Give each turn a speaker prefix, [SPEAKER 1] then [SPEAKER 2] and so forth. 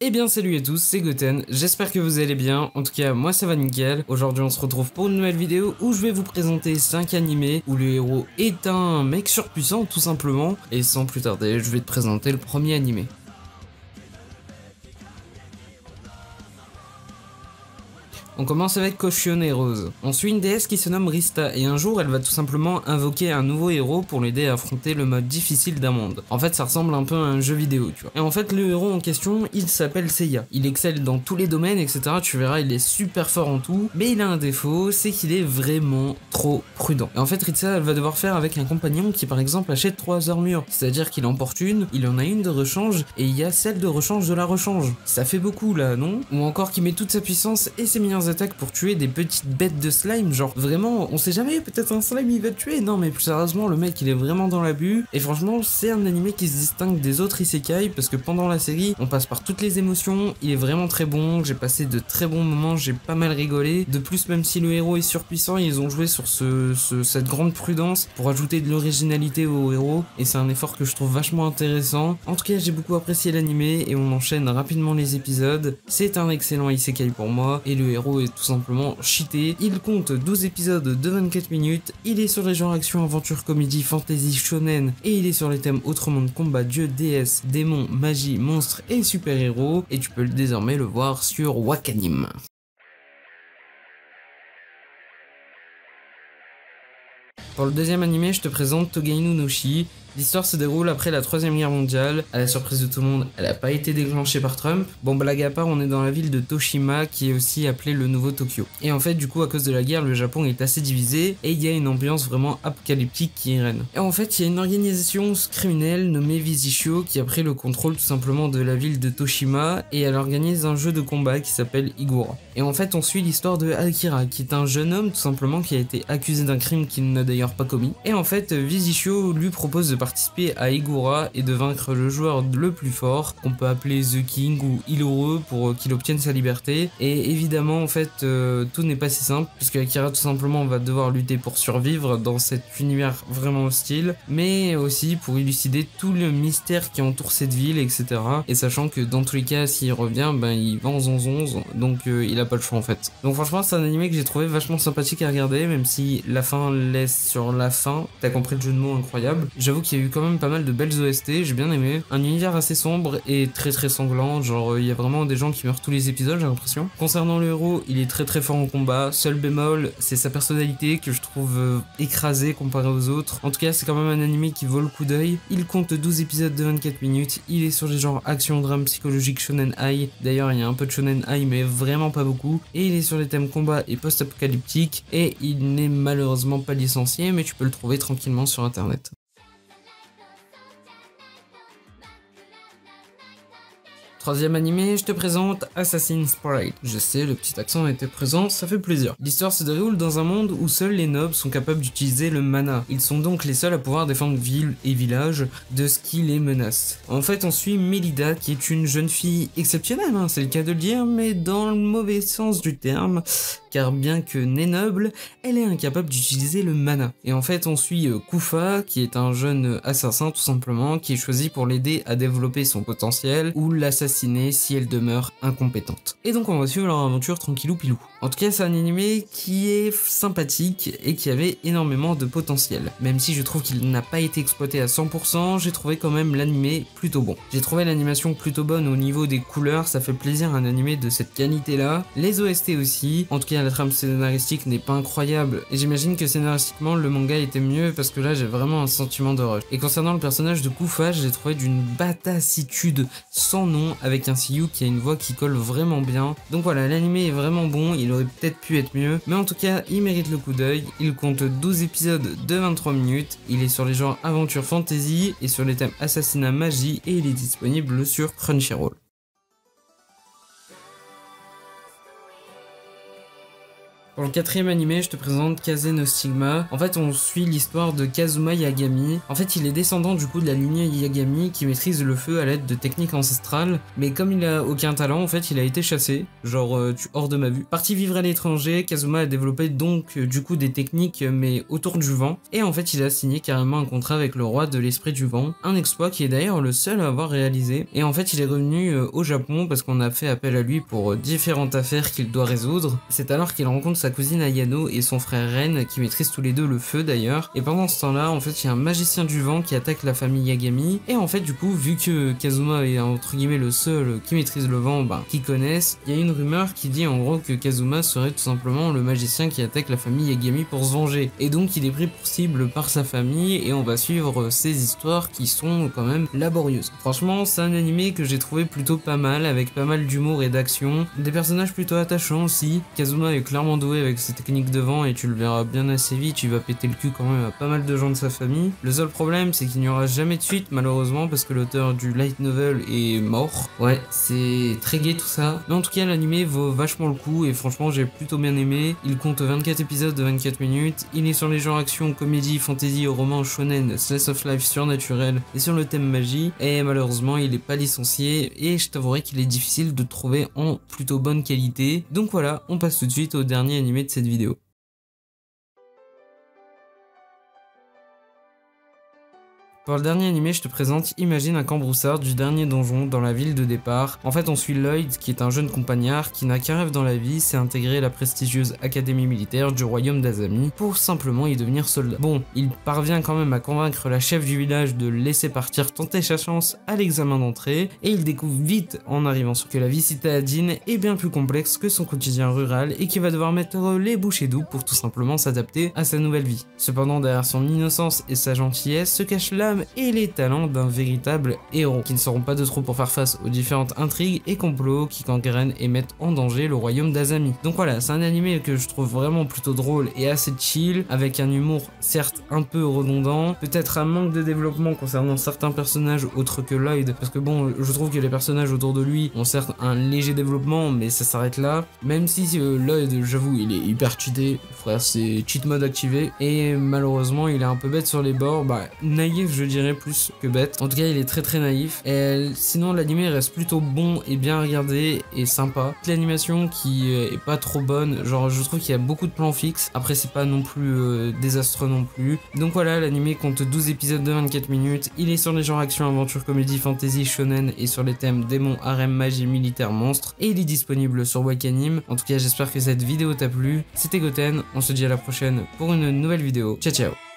[SPEAKER 1] Eh bien salut à tous, c'est Goten, j'espère que vous allez bien, en tout cas moi ça va nickel. Aujourd'hui on se retrouve pour une nouvelle vidéo où je vais vous présenter 5 animés où le héros est un mec surpuissant tout simplement. Et sans plus tarder, je vais te présenter le premier animé. On commence avec Koshione Rose. On suit une déesse qui se nomme Rista et un jour elle va tout simplement invoquer un nouveau héros pour l'aider à affronter le mode difficile d'un monde. En fait ça ressemble un peu à un jeu vidéo tu vois. Et en fait le héros en question il s'appelle Seiya. Il excelle dans tous les domaines etc. Tu verras il est super fort en tout. Mais il a un défaut, c'est qu'il est vraiment trop prudent. Et en fait Rista elle va devoir faire avec un compagnon qui par exemple achète 3 armures. C'est-à-dire qu'il emporte une, il en a une de rechange et il y a celle de rechange de la rechange. Ça fait beaucoup là non? Ou encore qu'il met toute sa puissance et ses meilleures attaques pour tuer des petites bêtes de slime, genre vraiment on sait jamais, peut-être un slime il va te tuer, non mais plus sérieusement le mec il est vraiment dans l'abus. Et franchement c'est un animé qui se distingue des autres isekai parce que pendant la série on passe par toutes les émotions, il est vraiment très bon, j'ai passé de très bons moments, j'ai pas mal rigolé. De plus même si le héros est surpuissant, ils ont joué sur cette grande prudence pour ajouter de l'originalité au héros et c'est un effort que je trouve vachement intéressant. En tout cas j'ai beaucoup apprécié l'animé et on enchaîne rapidement les épisodes. C'est un excellent isekai pour moi et le héros est tout simplement cheaté. Il compte 12 épisodes de 24 minutes, il est sur les genres action, aventure, comédie, fantasy, shonen et il est sur les thèmes autrement de combat, dieu, déesse, démons, magie, monstres et super-héros et tu peux désormais le voir sur Wakanim. Pour le deuxième animé, je te présente Togainu no Shi. L'histoire se déroule après la 3ème guerre mondiale. À la surprise de tout le monde, elle n'a pas été déclenchée par Trump. Bon, blague à part, on est dans la ville de Toshima, qui est aussi appelée le nouveau Tokyo. Et en fait, du coup, à cause de la guerre, le Japon est assez divisé, et il y a une ambiance vraiment apocalyptique qui y règne. Et en fait, il y a une organisation criminelle nommée Vizishio, qui a pris le contrôle tout simplement de la ville de Toshima, et elle organise un jeu de combat qui s'appelle Igura. Et en fait, on suit l'histoire de Akira, qui est un jeune homme tout simplement qui a été accusé d'un crime qu'il n'a d'ailleurs pas commis. Et en fait, Vizishio lui propose de participer à Igura et de vaincre le joueur le plus fort, qu'on peut appeler The King ou Ilore, pour qu'il obtienne sa liberté. Et évidemment, en fait, tout n'est pas si simple, puisque Akira tout simplement va devoir lutter pour survivre dans cet univers vraiment hostile, mais aussi pour élucider tout le mystère qui entoure cette ville, etc. Et sachant que dans tous les cas, s'il revient, ben il va en 11-11, donc il a pas le choix en fait. Donc franchement, c'est un animé que j'ai trouvé vachement sympathique à regarder, même si la fin laisse sur la fin, t'as compris le jeu de mots incroyable. J'avoue qu'il y a eu quand même pas mal de belles OST, j'ai bien aimé. Un univers assez sombre et très sanglant, genre il y a vraiment des gens qui meurent tous les épisodes, j'ai l'impression. Concernant le héros, il est très fort en combat, seul bémol, c'est sa personnalité que je trouve écrasée comparée aux autres. En tout cas, c'est quand même un animé qui vaut le coup d'œil. Il compte 12 épisodes de 24 minutes, il est sur les genres action, drame, psychologique, shonen high. D'ailleurs, il y a un peu de shonen high, mais vraiment pas beaucoup. Et il est sur les thèmes combat et post-apocalyptique, et il n'est malheureusement pas licencié, mais tu peux le trouver tranquillement sur internet. Troisième animé, je te présente Assassin's Pride. Je sais, le petit accent était présent, ça fait plaisir. L'histoire se déroule dans un monde où seuls les nobles sont capables d'utiliser le mana. Ils sont donc les seuls à pouvoir défendre villes et villages de ce qui les menace. En fait, on suit Melida, qui est une jeune fille exceptionnelle, hein, c'est le cas de le dire, mais dans le mauvais sens du terme, car bien que née noble, elle est incapable d'utiliser le mana. Et en fait, on suit Kufa, qui est un jeune assassin tout simplement, qui est choisi pour l'aider à développer son potentiel, ou l'assassiner si elle demeure incompétente. Et donc on va suivre leur aventure tranquillou pilou. En tout cas c'est un animé qui est sympathique et qui avait énormément de potentiel. Même si je trouve qu'il n'a pas été exploité à 100%, j'ai trouvé quand même l'animé plutôt bon. J'ai trouvé l'animation plutôt bonne au niveau des couleurs, ça fait plaisir un animé de cette qualité là. Les OST aussi, en tout cas la trame scénaristique n'est pas incroyable et j'imagine que scénaristiquement le manga était mieux parce que là j'ai vraiment un sentiment de rush. Et concernant le personnage de Kufa, je l'ai trouvé d'une batassitude sans nom, avec un Seiyu qui a une voix qui colle vraiment bien. Donc voilà, l'animé est vraiment bon, il aurait peut-être pu être mieux, mais en tout cas, il mérite le coup d'œil. Il compte 12 épisodes de 23 minutes, il est sur les genres aventure fantasy et sur les thèmes assassinat magie et il est disponible sur Crunchyroll. Pour le quatrième animé, je te présente Kaze no Stigma. En fait, on suit l'histoire de Kazuma Yagami. En fait, il est descendant du coup de la lignée Yagami qui maîtrise le feu à l'aide de techniques ancestrales. Mais comme il a aucun talent, en fait, il a été chassé. Genre, hors de ma vue. Parti vivre à l'étranger, Kazuma a développé donc du coup des techniques, mais autour du vent. Et en fait, il a signé carrément un contrat avec le roi de l'esprit du vent. Un exploit qui est d'ailleurs le seul à avoir réalisé. Et en fait, il est revenu au Japon parce qu'on a fait appel à lui pour différentes affaires qu'il doit résoudre. C'est alors qu'il rencontre sa cousine Ayano et son frère Ren qui maîtrisent tous les deux le feu d'ailleurs. Et pendant ce temps-là, en fait, il y a un magicien du vent qui attaque la famille Yagami. Et en fait, du coup, vu que Kazuma est entre guillemets le seul qui maîtrise le vent, qu'ils connaissent, il y a une rumeur qui dit en gros que Kazuma serait tout simplement le magicien qui attaque la famille Yagami pour se venger. Et donc, il est pris pour cible par sa famille et on va suivre ces histoires qui sont quand même laborieuses. Franchement, c'est un animé que j'ai trouvé plutôt pas mal, avec pas mal d'humour et d'action. Des personnages plutôt attachants aussi. Kazuma est clairement doué avec ses techniques de vent et tu le verras bien assez vite, il va péter le cul quand même à pas mal de gens de sa famille. Le seul problème, c'est qu'il n'y aura jamais de suite malheureusement parce que l'auteur du light novel est mort. Ouais, c'est très gai tout ça. Mais en tout cas, l'animé vaut vachement le coup et franchement, j'ai plutôt bien aimé. Il compte 24 épisodes de 24 minutes. Il est sur les genres action, comédie, fantasy, roman, shonen, slice of life surnaturel et sur le thème magie. Et malheureusement, il est pas licencié et je t'avouerai qu'il est difficile de trouver en plutôt bonne qualité. Donc voilà, on passe tout de suite au dernier animé de cette vidéo. Pour le dernier animé, je te présente Imagine un cambroussard du dernier donjon dans la ville de départ. En fait, on suit Lloyd qui est un jeune compagnard qui n'a qu'un rêve dans la vie, c'est intégrer la prestigieuse académie militaire du royaume d'Azami pour simplement y devenir soldat. Bon, il parvient quand même à convaincre la chef du village de le laisser partir tenter sa chance à l'examen d'entrée et il découvre vite en arrivant sur que la vie citadine est bien plus complexe que son quotidien rural et qu'il va devoir mettre les bouchées doubles pour tout simplement s'adapter à sa nouvelle vie. Cependant, derrière son innocence et sa gentillesse se cache l'âme et les talents d'un véritable héros, qui ne seront pas de trop pour faire face aux différentes intrigues et complots qui gangrènent et mettent en danger le royaume d'Azami. Donc voilà, c'est un animé que je trouve vraiment plutôt drôle et assez chill, avec un humour certes un peu redondant, peut-être un manque de développement concernant certains personnages autres que Lloyd, parce que bon, je trouve que les personnages autour de lui ont certes un léger développement, mais ça s'arrête là, même si Lloyd, j'avoue, il est hyper cheaté, frère, c'est cheat mode activé, et malheureusement, il est un peu bête sur les bords, naïf, je dirais plus que bête. En tout cas, il est très naïf. Et sinon, l'animé reste plutôt bon et bien regardé et sympa. L'animation qui est pas trop bonne, genre je trouve qu'il y a beaucoup de plans fixes. Après, c'est pas non plus désastreux non plus. Donc voilà, l'animé compte 12 épisodes de 24 minutes. Il est sur les genres action, aventure, comédie, fantasy, shonen et sur les thèmes démons, harem, magie, militaire, monstre. Et il est disponible sur Wakanim. En tout cas, j'espère que cette vidéo t'a plu. C'était Goten. On se dit à la prochaine pour une nouvelle vidéo. Ciao ciao.